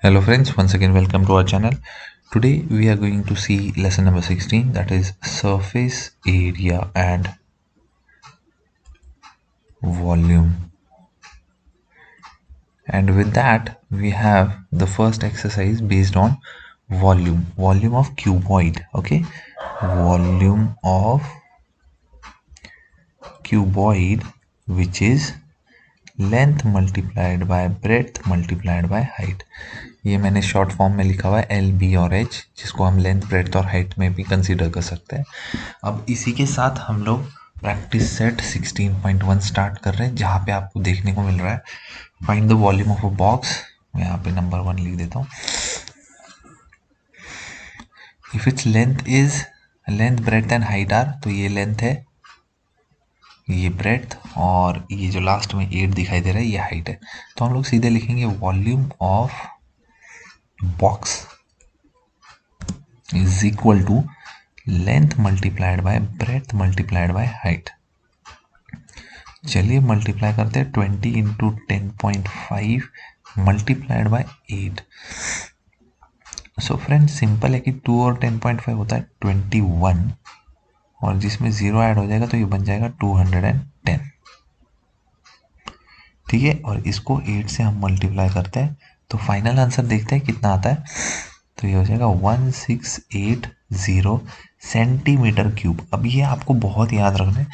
Hello friends, once again welcome to our channel. Today we are going to see lesson number 16, that is surface area and volume. And with that we have the first exercise based on volume of cuboid. Okay, volume of cuboid, which is length multiplied by breadth multiplied by height. ये मैंने short form में लिखा हुआ है L B और H, जिसको हम length breadth और हाइट में भी कंसीडर कर सकते हैं. अब इसी के साथ हम लोग प्रैक्टिस सेट 16.1 स्टार्ट कर रहे हैं, जहाँ पे आपको देखने को मिल रहा है find the volume of a box. मैं यहाँ पे नंबर 1 लिख देता हूँ. If its length breadth and height are, तो ये लेंथ है, ये ब्रेड्थ, और ये जो लास्ट में 8 दिखाई दे रहा है ये हाइट है. तो हम लोग सीधे लिखेंगे volume of box is equal to length multiplied by breadth multiplied by height. चलिए मल्टीप्लाई करते हैं. 20 into 10.5 multiplied by 8. So friends simple है कि 2 और 10.5 होता है 21, और जिसमें 0 ऐड हो जाएगा तो ये बन जाएगा 210. ठीक है, और इसको 8 से हम मल्टीप्लाई करते हैं तो फाइनल आंसर देखते हैं कितना आता है. तो ये हो जाएगा 1680 सेंटीमीटर क्यूब. अब ये आपको बहुत याद रखना है,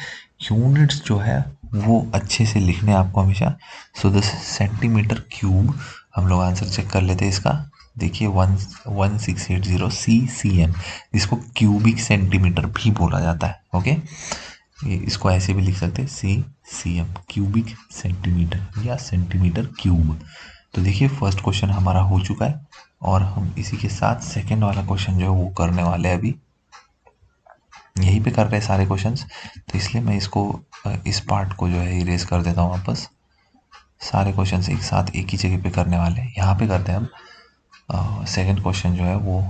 यूनिट्स जो है वो अच्छे से लिखने हैं आपको हमेशा. सो द सेंटीमीटर क्यूब, हम लोग आंसर चेक कर लेते हैं इसका. देखिए 1680 CCM, जिसको क्यूबिक सेंटीमीटर भी बोला जाता है. ओके, इसको ऐसे भी लिख सकते हैं CCM, क्यूबिक सेंटीमीटर या सेंटीमीटर क्यूब. तो देखिए फर्स्ट क्वेश्चन हमारा हो चुका है, और हम इसी के साथ सेकंड वाला क्वेश्चन जो है वो करने वाले हैं. अभी यहीं पे कर रहे हैं सारे क्वेश्चंस, तो इसलिए मैं इसको इस पार्ट को जो है इरेज कर देता हूँ वापस. सारे क्वेश्चंस एक साथ एक ही जगह पे करने वाले हैं. यहाँ पे करते हैं हम सेकंड क्वेश्चन जो है वो.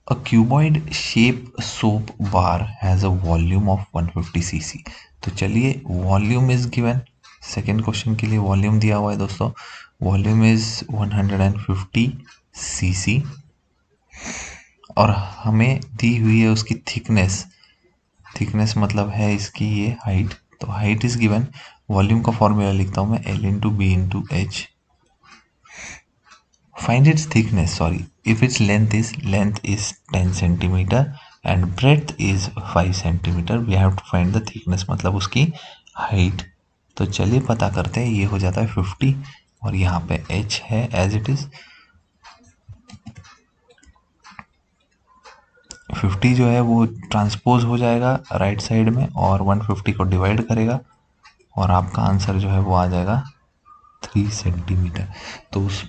A cuboid shape soap bar has a volume of 150 cc. तो चलिए volume is given. Second question के लिए वॉल्यूम दिया हुआ है दोस्तों. वॉल्यूम इज 150 cc, और हमें दी हुई है उसकी थिकनेस. थिकनेस मतलब है इसकी ये हाइट. तो हाइट इज गिवन. वॉल्यूम का फॉर्मूला लिखता हूँ मैं, L into B into H. Find its thickness, sorry. If its length is 10 centimeter and breadth is 5 centimeter, we have to find the thickness, मतलब उसकी height. तो चलिए पता करते हैं. ये हो जाता है 50, और यहाँ पे h है एज इट इज. 50 जो है वो ट्रांसपोज हो जाएगा राइट साइड में, और 150 को डिवाइड करेगा, और आपका आंसर जो है वो आ जाएगा 3 सेंटीमीटर. तो उस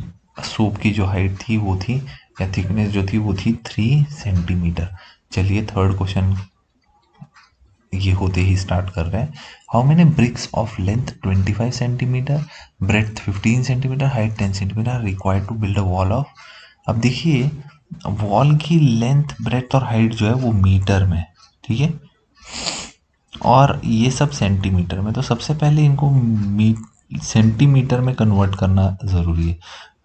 सोप की जो हाइट थी वो थी, या थिकनेस जो थी वो थी 3 सेंटीमीटर. चलिए थर्ड क्वेश्चन ये होते ही स्टार्ट कर रहे हैं. How many bricks of length 25 centimetre, breadth 15 centimetre, height 10 centimetre required to build a wall of. अब देखिए वॉल की लेंथ ब्रेथ और हाइट जो है वो मीटर में, ठीक है, और ये सब सेंटीमीटर में. तो सबसे पहले इनको सेंटीमीटर में कन्वर्ट करना ज़रूरी है.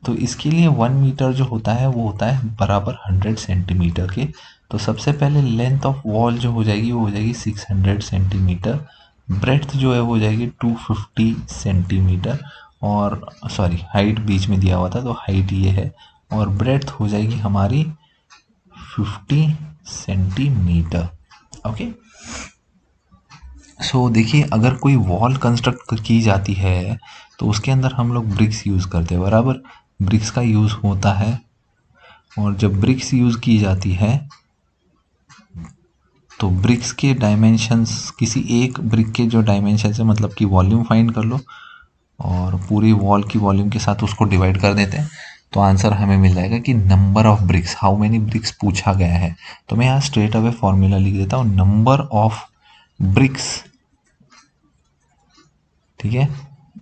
तो इसके लिए 1 मीटर जो होता है वो होता है बराबर 100 सेंटीमीटर के. तो सबसे पहले लेंथ ऑफ वॉल जो हो जाएगी वो हो जाएगी 600 सेंटीमीटर. ब्रेड्थ जो है वो हो जाएगी 250 सेंटीमीटर, और सॉरी हाइट बीच में दिया हुआ था तो हाइट ये है, और ब्रेड्थ हो जाएगी हमारी 50 सेंटीमीटर. ओके, सो देखिए अगर कोई वॉल कंस्ट्रक्ट की जाती है तो उसके अंदर हम लोग ब्रिक्स यूज़ करते हैं, बराबर. ब्रिक्स का यूज़ होता है, और जब ब्रिक्स यूज़ की जाती है तो ब्रिक्स के डायमेंशंस, किसी एक ब्रिक के जो डायमेंशन है, मतलब कि वॉल्यूम फाइंड कर लो, और पूरी वॉल की वॉल्यूम के साथ उसको डिवाइड कर देते हैं. तो आंसर हमें मिल जाएगा कि number of bricks, how many bricks पूछा गया है. तो मैं यहाँ स्ट्रेट अवे फॉर्मूला लिख देता हूँ, नंबर ऑफ ब्रिक्स, ठीक है,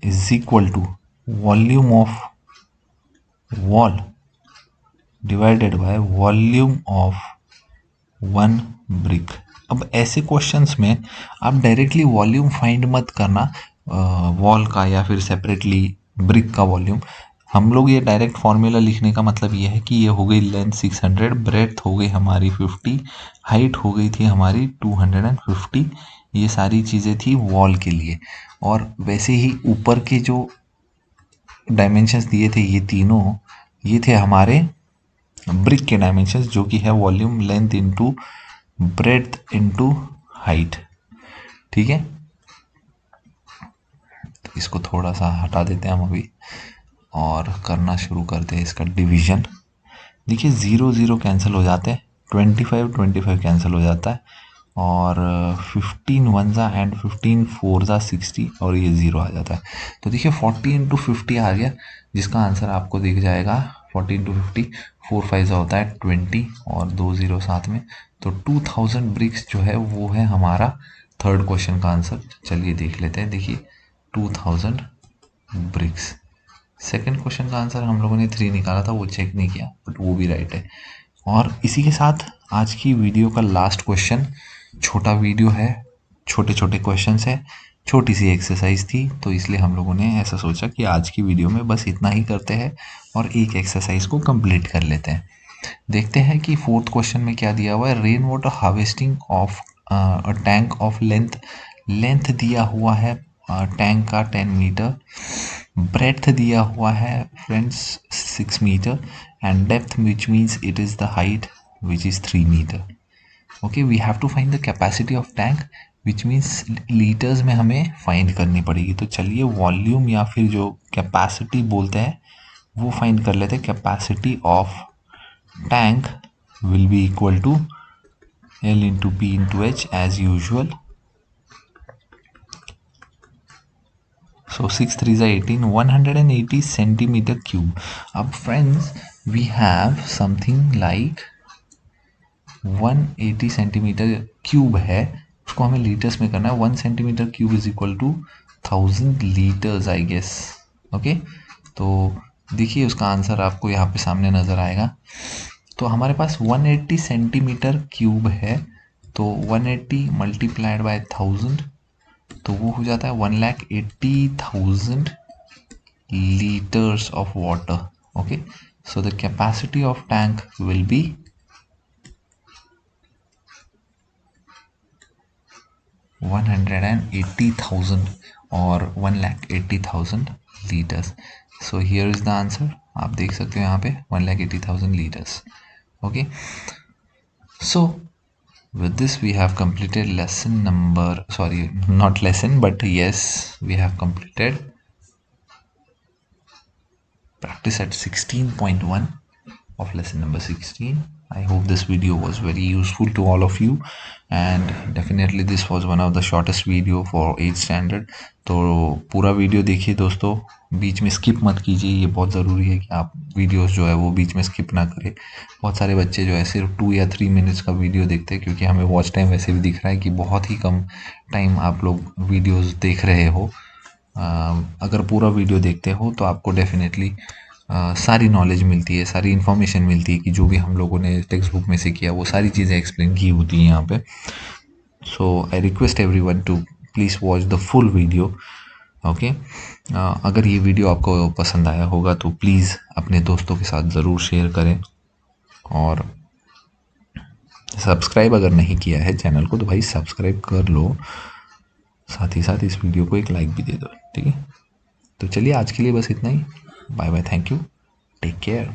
is equal to volume of wall divided by volume of 1 brick. अब ऐसे क्वेश्चंस में आप डायरेक्टली वॉल्यूम फाइंड मत करना वॉल का, या फिर सेपरेटली ब्रिक का वॉल्यूम। हम लोग ये डायरेक्ट फॉर्मूला लिखने का मतलब ये है कि ये हो गई लेंथ 600, ब्रेड्थ हो गई हमारी 50, हाइट हो गई थी हमारी 250। ये सारी चीज़ें थी वॉल के लिए। और वैसे ही ऊपर के जो डायमेंशंस दिए थे ये तीनों, ये थे हमारे ब्रिक के डायमेंशंस, जो कि है volume, length into breadth into height. ठीक है, तो इसको थोड़ा सा हटा देते हैं हम अभी और करना शुरू करते हैं इसका डिवीजन। देखिए 0 0 कैंसिल हो जाते हैं, 25 25 कैंसिल हो जाता है, और 15 वन ज़ा एंड 15 फोर ज़ा 60, और ये 0 आ जाता है। तो देखिए 40 इंटू 50 आ गया, जिसका आंसर आपको दिख जाएगा 40 इंटू 50, 4 5 ज़ा होता है 20, और 2 0 साथ में, तो 2000 ब्रिक्स जो है वो है हमारा थर्ड क्वेश्चन का आंसर। चलिए देख लेते हैं। देखिए 2000 ब्रिक्स। सेकंड क्वेश्चन का आंसर हम लोगों ने 3 निकाला था, वो चेक नहीं किया, बट वो भी राइट है। और इसी के साथ आज की वीडियो का लास्ट क्वेश्चन, छोटा वीडियो है, छोटे छोटे क्वेश्चंस है, छोटी सी एक्सरसाइज थी, तो इसलिए हम लोगों ने ऐसा सोचा कि आज की वीडियो में बस इतना ही करते हैं और एक एक्सरसाइज को कंप्लीट कर लेते हैं। देखते हैं कि फोर्थ क्वेश्चन में क्या दिया हुआ है। Rain water harvesting of a tank of length, length दिया हुआ है टैंक का 10 मीटर, ब्रेड्थ दिया हुआ है फ्रेंड्स 6 मीटर, and depth which means it is the height which is 3 metre. Okay, we have to find the capacity of tank which means litres में हमें फाइंड करनी पड़ेगी। तो चलिए वॉल्यूम या फिर जो कैपेसिटी बोलते हैं वो फाइंड कर लेते हैं। Capacity of tank will be equal to L into P into H as usual. So 6 3 is 18, 180 centimeter cube. अब friends, we have something like 180 centimetre cube है, उसको हमें लीटर्स में करना है। 1 centimetre cube is equal to 1000 litres I guess. Okay, तो देखिए उसका आंसर आपको यहाँ पे सामने नज़र आएगा। तो हमारे पास 180 सेंटीमीटर क्यूब है, तो 180 मल्टीप्लाइड बाय 1000, तो वो हो जाता है 1,80,000 liters of water. Okay, so the capacity of tank will be 180,000 or 1,80,000 liters. So here is the answer. आप देख सकते हो यहाँ पे 1,80,000 liters. Okay, so with this we have completed lesson number, sorry, not lesson, but yes, we have completed practice at 16.1 of lesson number 16. I hope this video was very useful to all of you, and definitely this was one of the shortest video for 8th standard. तो पूरा video देखिए दोस्तों, बीच में skip मत कीजिए, ये बहुत ज़रूरी है कि आप वीडियोस जो है वो बीच में स्किप ना करें। बहुत सारे बच्चे जो है सिर्फ 2 या 3 मिनट्स का वीडियो देखते हैं, क्योंकि हमें वॉच टाइम वैसे भी दिख रहा है कि बहुत ही कम टाइम आप लोग वीडियोस देख रहे हो। अगर पूरा वीडियो देखते हो तो आपको डेफिनेटली सारी नॉलेज मिलती है, सारी इन्फॉर्मेशन मिलती है कि जो भी हम लोगों ने टेक्स्ट बुक में से किया वो सारी चीज़ें एक्सप्लेन की होती हैं यहाँ पे। So I request everyone to please watch the full video. Okay, अगर ये वीडियो आपको पसंद आया होगा तो प्लीज़ अपने दोस्तों के साथ ज़रूर शेयर करें, और सब्सक्राइब अगर नहीं किया है चैनल को तो भाई सब्सक्राइब कर लो, साथ ही साथ इस वीडियो को एक लाइक भी दे दो। ठीक है, तो चलिए आज के लिए बस इतना ही। Bye bye, thank you, take care.